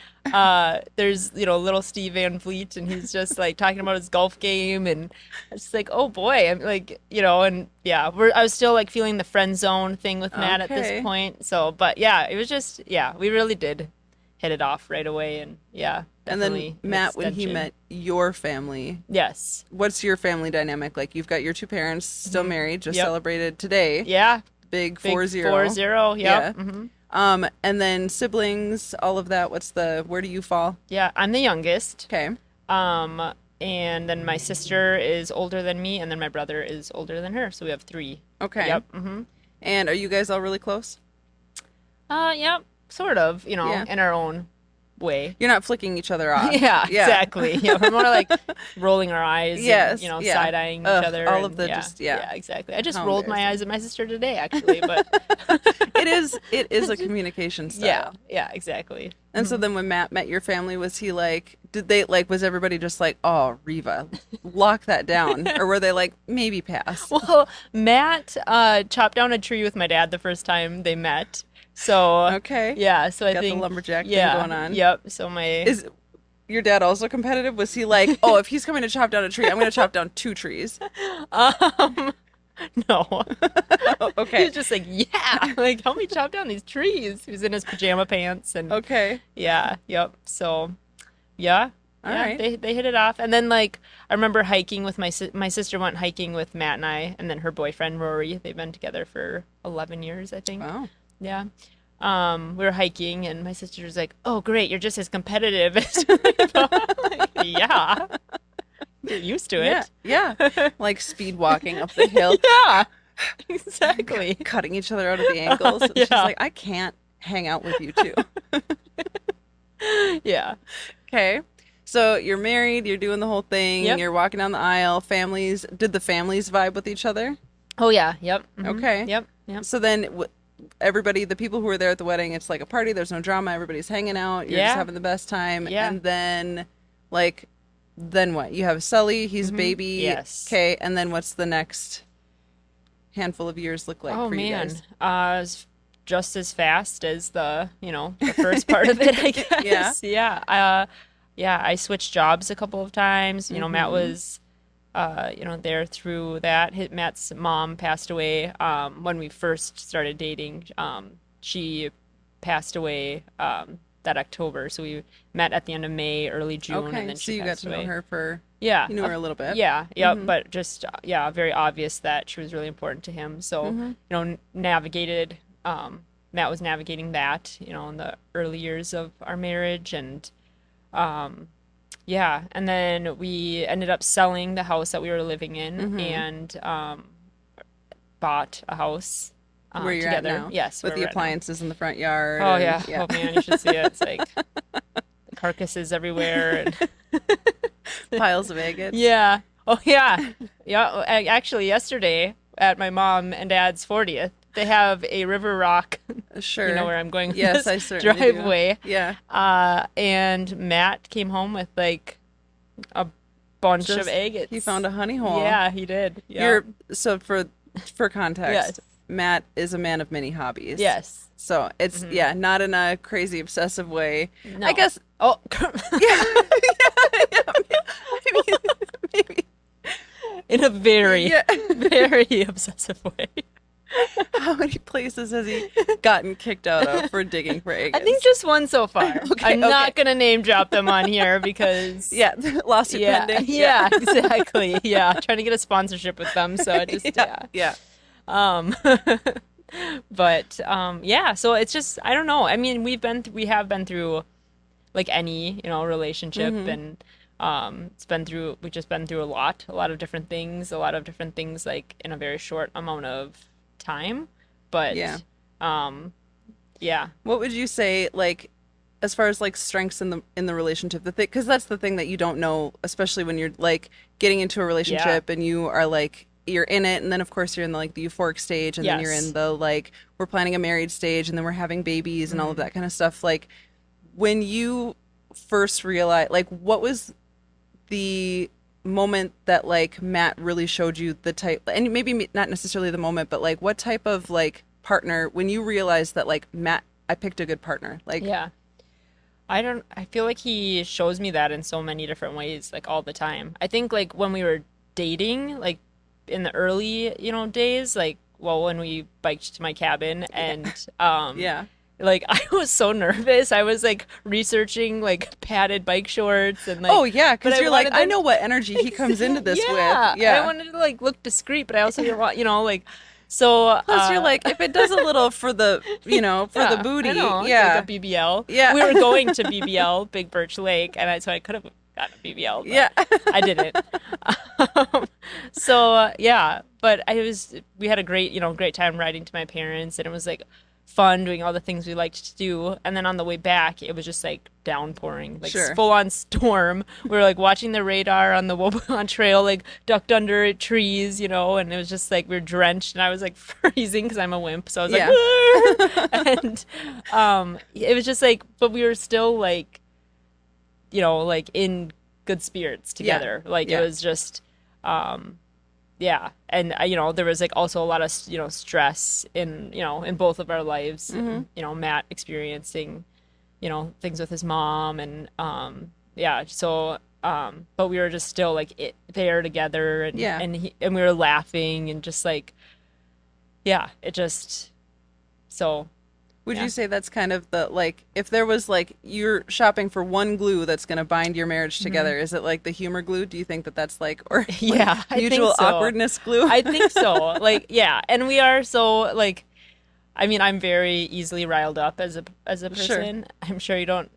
there's, little Steve Van Vleet, and he's just like talking about his golf game, and it's just like, oh boy, I'm like, and yeah, I was still like feeling the friend zone thing with Matt at this point. So, but yeah, it was just, we really did hit it off right away, and yeah. And then Matt, when he met your family, yes, what's your family dynamic like? You've got your two parents still married, just celebrated today. Yeah, big 4-0. 4-0. Yep. Yeah. Mm-hmm. And then siblings, all of that. Where do you fall? Yeah, I'm the youngest. Okay. And then my sister is older than me, and then my brother is older than her. So we have 3. Okay. Yep. Mm-hmm. And are you guys all really close? Yep. Sort of. In our own way. You're not flicking each other off. Yeah, exactly. Yeah, we're more like rolling our eyes. Yes. And, side-eyeing each other. All of the Yeah, exactly. I just rolled my eyes at my sister today, actually, but it is a communication style. Yeah, exactly. And so then when Matt met your family, was he like, was everybody just like, oh, Reva, lock that down? Or were they like, maybe pass? Well, Matt chopped down a tree with my dad the first time they met. So okay, yeah. So I got think the lumberjack thing going on. Yep. So is your dad also competitive? Was he like, oh, if he's coming to chop down a tree, I'm going to chop down 2 trees? No. Okay. He's just like, yeah, like help me chop down these trees. He was in his pajama pants and okay. Yeah. Yep. So yeah. All right. They hit it off, and then like I remember hiking with my sister went hiking with Matt and I, and then her boyfriend Rory. They've been together for 11 years, I think. Wow. Yeah. We were hiking, and my sister was like, "Oh, great, you're just as competitive as Reva." Like, yeah. Get used to it. Yeah. Like speed walking up the hill. Yeah. Exactly. Cutting each other out at the ankles. And she's like, I can't hang out with you two. Yeah. Okay. So you're married, you're doing the whole thing, Yep. You're walking down the aisle. Did the families vibe with each other? Oh yeah. Yep. Mm-hmm. Okay. Yep. So then everybody, the people who were there at the wedding, it's like a party. There's no drama. Everybody's hanging out. You're just having the best time. Yeah. And then what? You have Sully. He's baby. Yes. Okay. And then what's the next handful of years look like for you guys? It's just as fast as the first part of it, I guess. Yeah. I switched jobs a couple of times. Matt was there through that. Matt's mom passed away when we first started dating. She passed away that October, so we met at the end of May, early June, and then she passed away. So you got to know her for you knew her a little bit. Yeah, but just very obvious that she was really important to him. So navigated. Matt was navigating that in the early years of our marriage, and and then we ended up selling the house that we were living in and bought a house where you're together. at now. Yes, with the appliances in the front yard. Oh yeah. Oh man, you should see it. It's like carcasses everywhere and piles of agates. Yeah. Oh yeah. Yeah. Actually, yesterday at my mom and dad's 40th, they have a River Rock. Sure. You know where I'm going with yes, this I certainly driveway. Do. Yeah. And Matt came home with like a bunch of agates. He found a honey hole. Yeah, he did. Yeah. So for context, Matt is a man of many hobbies. Yes. So it's not in a crazy obsessive way. No. I guess. Oh. Yeah. I mean, maybe. In a very, very obsessive way. How many places has he gotten kicked out of for digging for eggs? I think just one so far. I'm not going to name drop them on here because... lawsuit pending. Yeah, exactly. Yeah, trying to get a sponsorship with them, so it just... But, so it's just, I don't know. I mean, we have been through, like, any, relationship, and we've just been through a lot of different things, like, in a very short amount of time, but what would you say, like, as far as like strengths in the relationship, the thing, because that's the thing that you don't know, especially when you're like getting into a relationship and you are like, you're in it, and then of course you're in the like the euphoric stage, and then you're in the like we're planning a marriage stage, and then we're having babies and all of that kind of stuff. Like, when you first realized, like, what was the moment that like Matt really showed you the type, and maybe not necessarily the moment, but like what type of like partner, when you realized that like Matt, I picked a good partner? Like, I feel like he shows me that in so many different ways, like all the time. I think like when we were dating, like in the early days, like when we biked to my cabin, and like, I was so nervous. I was, like, researching, like, padded bike shorts and, like... Oh, yeah, because you're like, I know what energy he comes into this with. Yeah. I wanted to, like, look discreet, but I also didn't want, like... So... Plus, you're like, if it does a little for the, for the booty, I know. It's like a BBL. Yeah. We were going to BBL, Big Birch Lake, and so I could have gotten a BBL, but I didn't. But we had a great time riding to my parents, and it was, like... fun doing all the things we liked to do, and then on the way back it was just like downpouring, like full on storm. We were like watching the radar on the Wobegon Trail, like ducked under trees, and it was just like we were drenched, and I was like freezing because I'm a wimp, so I was like and it was just like, but we were still like like in good spirits together. It was just and there was like also a lot of stress in in both of our lives. And, Matt experiencing things with his mom, and but we were just still like there together, and and we were laughing, and just like it just so. Would you say that's kind of the, like, if there was, like, you're shopping for one glue that's going to bind your marriage together, is it, like, the humor glue? Do you think that that's, like, or like, mutual awkwardness glue? I think so. Like, and we are so, like, I mean, I'm very easily riled up as a person. I'm sure you don't,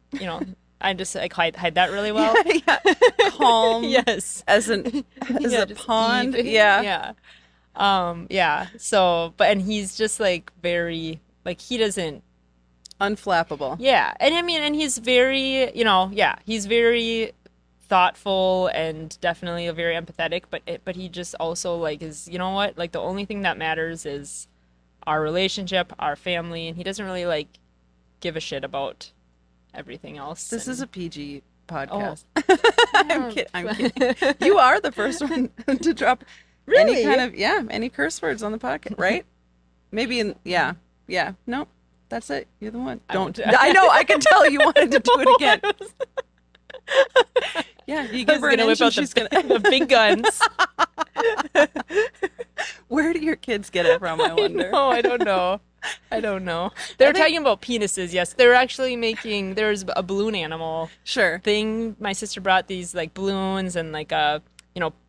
I just, like, hide that really well. Calm. Yes. As a pond. So, but, and he's just, like, very... like, he doesn't... unflappable. Yeah. And I mean, and he's very, he's very thoughtful and definitely very empathetic, but he just also, like, is, what? Like, the only thing that matters is our relationship, our family, and he doesn't really, like, give a shit about everything else. This is a PG podcast. I'm kidding. You are the first one to drop any kind of, any curse words on the podcast, right? Maybe in, Yeah, no, that's it. You're the one. Don't. I know. I can tell you wanted to do it again. You give her an inch and she's gonna the big guns. Where do your kids get it from? I wonder. I don't know. They're talking about penises. Yes, they're actually making. There's a balloon animal. Thing. My sister brought these like balloons and like a.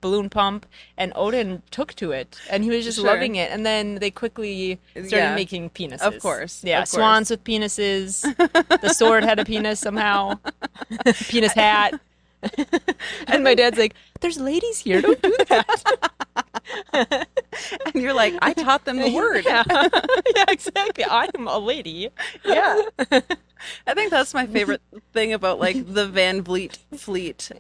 Balloon pump, and Odin took to it, and he was just loving it. And then they quickly started making penises. Of course. Yeah, swans with penises. The sword had a penis somehow. Penis hat. And my dad's like, "There's ladies here. Don't do that." And you're like, "I taught them the word." Yeah, exactly. I'm a lady. Yeah. I think that's my favorite thing about like the Van Vleet fleet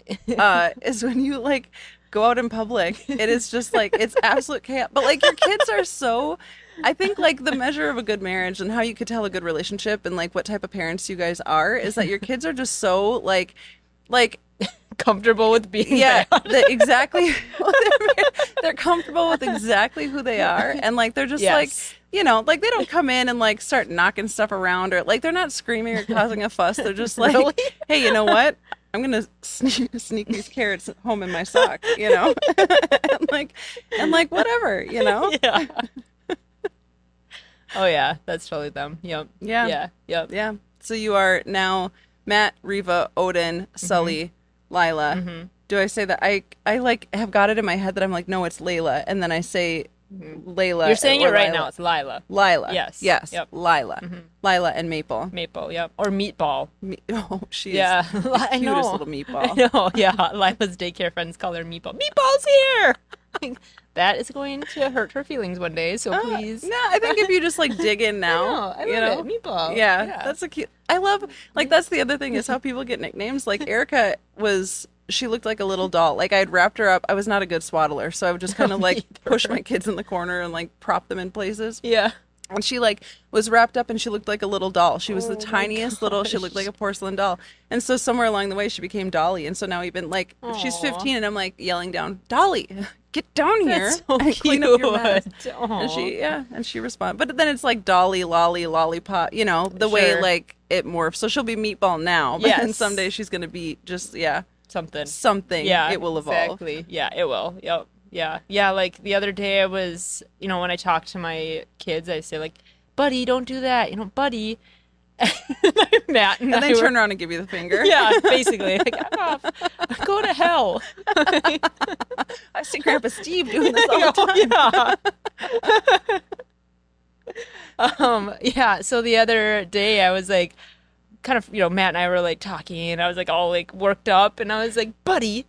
is when you like go out in public, it is just like, it's absolute chaos. But like your kids are so, I think like the measure of a good marriage and how you could tell a good relationship and like what type of parents you guys are is that your kids are just so like comfortable with being bad. Exactly. They're comfortable with exactly who they are, and like they're just like, you know, like they don't come in and like start knocking stuff around, or like they're not screaming or causing a fuss. They're just like, Really? hey, you know what? I'm gonna sneak these carrots home in my sock, you know, and like whatever, you know. Yeah. Oh yeah, that's totally them. Yep. Yeah. Yeah. Yep. Yeah. So you are now Matt, Reva, Odin, Sully, Lila. Mm-hmm. Do I say that? I like have got it in my head that I'm like, no, it's Layla, and then I say Layla. You're saying or it right Lila. now. It's Lila. Lila. Yes. Yes. Yep. Lila. Mm-hmm. Lila and Maple. Maple. Yep. Or Meatball. Oh, she's Yeah. the I cutest know. little meatball. I know. Yeah. Lila's daycare friends call her Meatball. Meatball's here. That is going to hurt her feelings one day. So please. No, I think if you just like dig in now, I you love know, it. Meatball. Yeah, that's a cute. I love like that's the other thing is how people get nicknames. Like Erica she looked like a little doll. Like I'd wrapped her up. I was not a good swaddler, so I would just kind of like push my kids in the corner and like prop them in places. Yeah. And she like was wrapped up and she looked like a little doll. She was the tiniest little, she looked like a porcelain doll. And so somewhere along the way she became Dolly. And so now even like she's 15 and I'm like yelling down, Dolly, get down here That's so and clean up your mess. Aw. And she responds. But then it's like Dolly, Lolly, Lollipop, you know, the way like it morphs. So she'll be Meatball now, but then someday she's going to be just, something. Yeah, it will evolve. Exactly. Yeah, it will. Yep. Yeah. Yeah. Like the other day I was, you know, when I talk to my kids, I say like, buddy, don't do that. You know, buddy. Matt and then turn around and give you the finger. Yeah, basically. Like, off. Go to hell. I see Grandpa Steve doing this all the time. Yeah. So the other day I was like, kind of, you know, Matt and I were like talking and I was like all like worked up and I was like, buddy.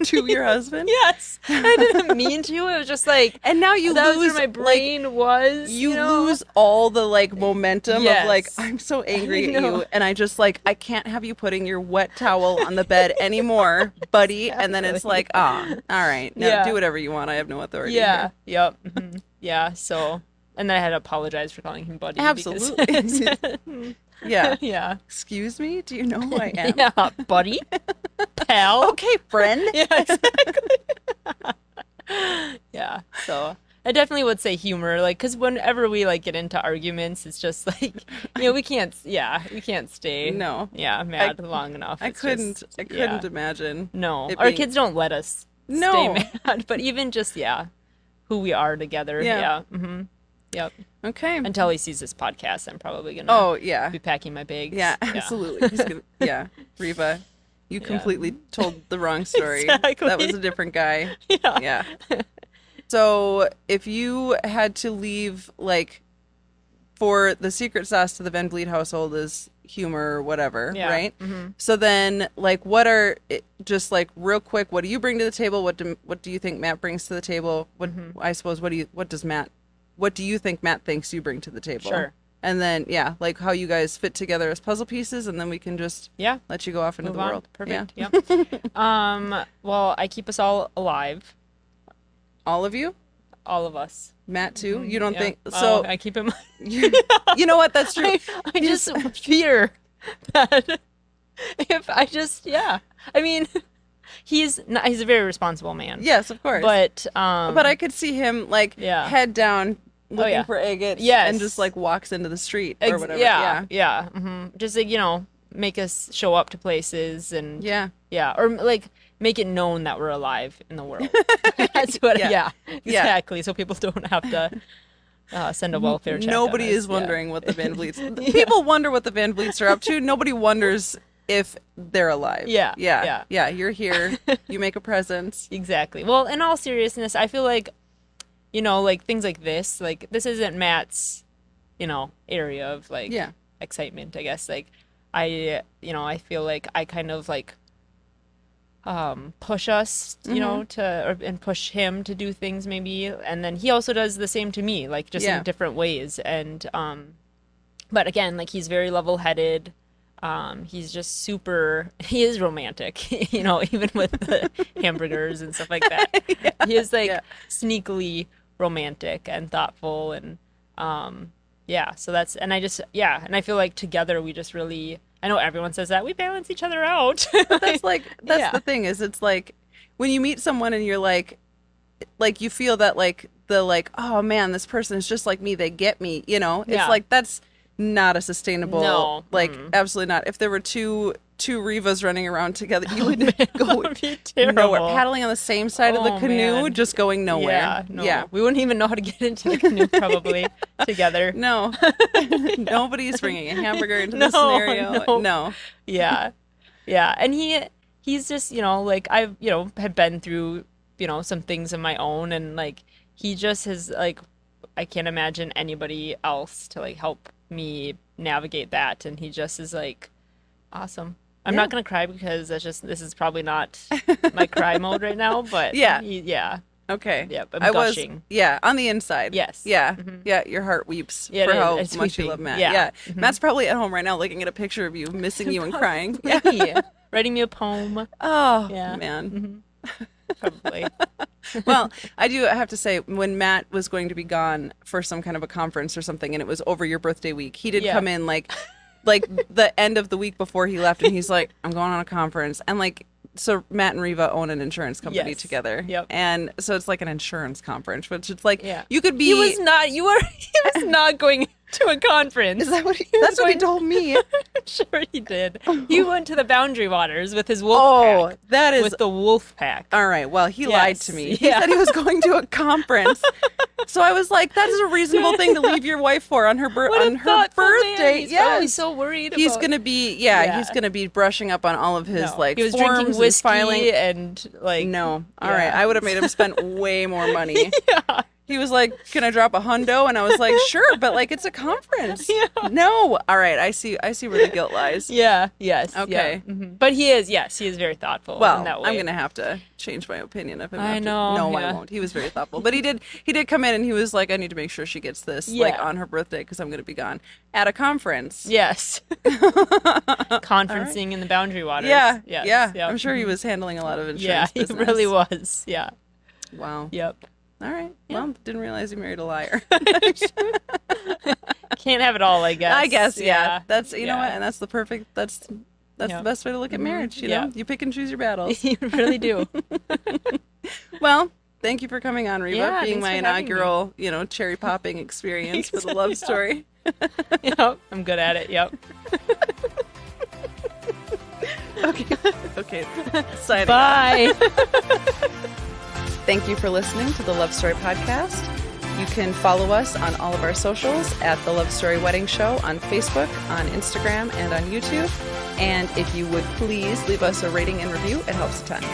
To your husband? Yes. I didn't mean to. It was just like, and now you that lose was where my brain was. You know? lose all the like momentum Yes. of like, I'm so angry at you. And I just like, I can't have you putting your wet towel on the bed anymore, buddy. Exactly. And then it's like, all right, now do whatever you want. I have no authority. Yeah. Here. Yep. Mm-hmm. Yeah. So, and then I had to apologize for calling him buddy. Absolutely. Because... Yeah. Yeah. Excuse me? Do you know who I am? Yeah, buddy. Pal. Okay, friend. Yeah, exactly. Yeah. So I definitely would say humor, like, because whenever we like get into arguments, it's just like, you know, we can't stay. No. Yeah, mad long enough. I couldn't imagine. No. Our kids don't let us stay mad, but even just, who we are together. Yeah. Mm-hmm. Yep. Okay. Until he sees this podcast, I'm probably gonna be packing my bags. Yeah, absolutely. He's gonna, Reva, you completely told the wrong story. Exactly. That was a different guy. Yeah. So if you had to leave, like, for the secret sauce to the Van Vleet household is humor or whatever, right? Mm-hmm. So then, like, just like real quick, what do you bring to the table? What do you think Matt brings to the table? I suppose what do you think Matt thinks you bring to the table? Sure. And then, like how you guys fit together as puzzle pieces, and then we can just let you go off into the world. Perfect. Yeah. Yep. Well, I keep us all alive. All of you? All of us. Matt too? You don't think so? I keep him. You know what? That's true. I just fear that if I just I mean, he's a very responsible man. Yes, of course. But I could see him like head down looking for agates and just like walks into the street or whatever. Yeah. Mm-hmm. Just like, you know, make us show up to places and or like make it known that we're alive in the world. That's what exactly. So people don't have to send a welfare check. Nobody is wondering what the Van Vleets people wonder what the Van Vleets are up to. Nobody wonders if they're alive. Yeah. You're here. You make a presence. Exactly. Well, in all seriousness, I feel like, you know, like things like this isn't Matt's, you know, area of like excitement, I guess. Like I feel like I kind of like push us, you know, and push him to do things maybe. And then he also does the same to me, like just in different ways. And, but again, like he's very level-headed. He's just he is romantic, you know, even with the hamburgers and stuff like that. He is like sneakily romantic and thoughtful and, so that's, and I just, and I feel like together we just really I know everyone says that. We balance each other out. But that's the thing is, it's like when you meet someone and you're like you feel that oh man, this person is just like me. They get me, It's like that's not a sustainable, absolutely not. If there were two Revas running around together, you would go nowhere. Paddling on the same side of the canoe, just going nowhere. Yeah, we wouldn't even know how to get into the canoe probably together. No, nobody's bringing a hamburger into the scenario. No. Yeah, and he's just I've have been through some things of my own, and he just has I can't imagine anybody else to help me navigate that, and he just is awesome. I'm not gonna cry because this is probably not my cry mode right now, but okay. Yep, I'm gushing. On the inside. Yes. Yeah. Yeah, your heart weeps for how much you love Matt. Yeah. Matt's probably at home right now looking at a picture of you, missing you and crying. Yeah. Writing me a poem. Oh, man. Probably. Well, I have to say, when Matt was going to be gone for some kind of a conference or something, and it was over your birthday week, he did come in like the end of the week before he left, and he's like, I'm going on a conference. And so Matt and Reva own an insurance company together. Yep. And so it's like an insurance conference, which it's you could be. He was not going to a conference. Is that what that's what he told me. I'm sure he did. He went to the Boundary Waters with his wolf pack. Oh, that is. With the wolf pack. All right. Well, he lied to me. He said he was going to a conference. So I was like, that is a reasonable thing to leave your wife for on her birthday. Man. He's probably so worried he's going to be, he's going to be brushing up on all of his he was forms drinking whiskey and filing. And no. All right. I would have made him spend way more money. Yeah. He was like, can I drop $100? And I was like, sure, but it's a conference. Yeah. No. All right. I see where the guilt lies. Yeah. Yes. Okay. Yeah. Mm-hmm. But he is very thoughtful. Well, in that way. I'm going to have to change my opinion of him. I know. No, I won't. He was very thoughtful. But he did come in and he was like, I need to make sure she gets this on her birthday because I'm going to be gone at a conference. Yes. Conferencing in the Boundary Waters. Yeah. Yes. Yeah. Yep. I'm sure he was handling a lot of insurance business. He really was. Yeah. Wow. Yep. All right. Yeah. Well, didn't realize you married a liar. Can't have it all, I guess. I guess, yeah. That's you know what, and that's the perfect. That's the best way to look at marriage. You know, you pick and choose your battles. You really do. Well, thank you for coming on, Reva, being my inaugural, me. Cherry popping experience for the love story. Yep, I'm good at it. Yep. Okay. Signing Bye. Thank you for listening to the Love Story Podcast. You can follow us on all of our socials at The Love Story Wedding Show on Facebook, on Instagram, and on YouTube. And if you would please leave us a rating and review, it helps a ton.